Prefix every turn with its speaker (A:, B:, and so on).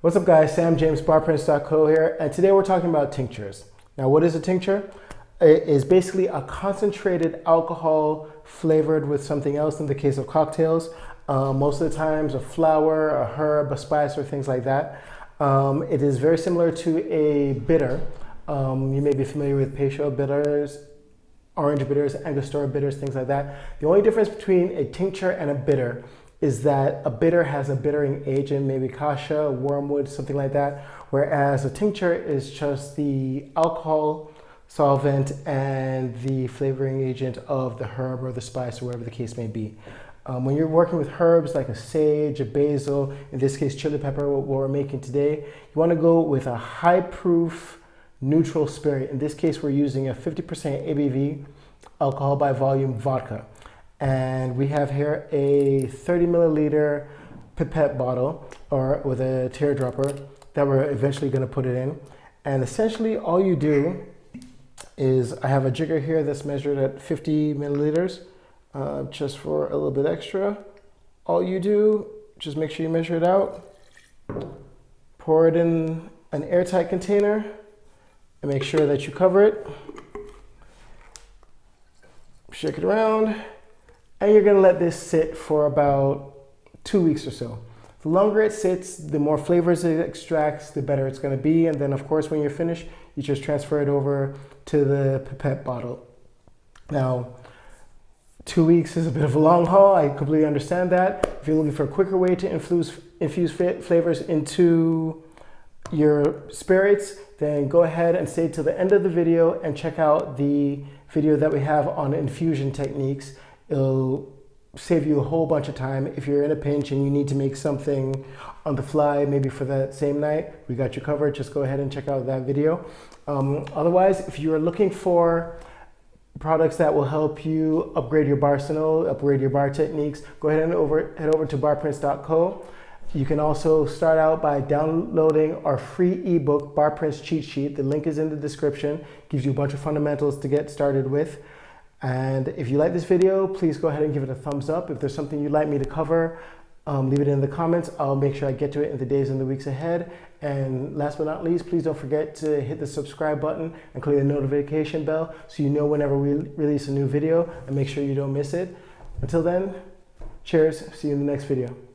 A: What's up guys, Sam James, Barprints.co here, and today we're talking about tinctures. Now what is a tincture? It is basically a concentrated alcohol flavored with something else. In the case of cocktails, most of the times a flower, a herb, a spice, or things like that. It is very similar to a bitter. You may be familiar with Peychaud bitters, orange bitters, Angostura bitters, things like that. The only difference between a tincture and a bitter is that a bitter has a bittering agent, maybe cassia, wormwood, something like that, whereas a tincture is just the alcohol solvent and the flavoring agent of the herb or the spice or whatever the case may be. When you're working with herbs like a sage, a basil, in this case chili pepper, what we're making today, you want to go with a high proof neutral spirit. In this case, we're using a 50% ABV alcohol by volume vodka. And we have here a 30 milliliter pipette bottle or with a teardropper that we're eventually going to put it in. And essentially all you do is, I have a jigger here that's measured at 50 milliliters, just for a little bit extra. All you do, just make sure you measure it out, pour it in an airtight container, and make sure that you cover it. Shake it around. And you're gonna let this sit for about 2 weeks or so. The longer it sits, the more flavors it extracts, the better it's gonna be. And then of course, when you're finished, you just transfer it over to the pipette bottle. Now, 2 weeks is a bit of a long haul. I completely understand that. If you're looking for a quicker way to infuse flavors into your spirits, then go ahead and stay till the end of the video and check out the video that we have on infusion techniques. It'll save you a whole bunch of time. If you're in a pinch and you need to make something on the fly, maybe for that same night, we got you covered. Just go ahead and check out that video. Otherwise, if you're looking for products that will help you upgrade your bar arsenal, upgrade your bar techniques, go ahead and head over to barprints.co. You can also start out by downloading our free ebook, Barprints Cheat Sheet. The link is in the description. Gives you a bunch of fundamentals to get started with. And if you like this video, please go ahead and give it a thumbs up. If there's something you'd like me to cover, leave it in the comments. I'll make sure I get to it in the days and the weeks ahead. And last but not least, please don't forget to hit the subscribe button and click the notification bell so you know whenever we release a new video, and make sure you don't miss it. Until then, cheers. See you in the next video.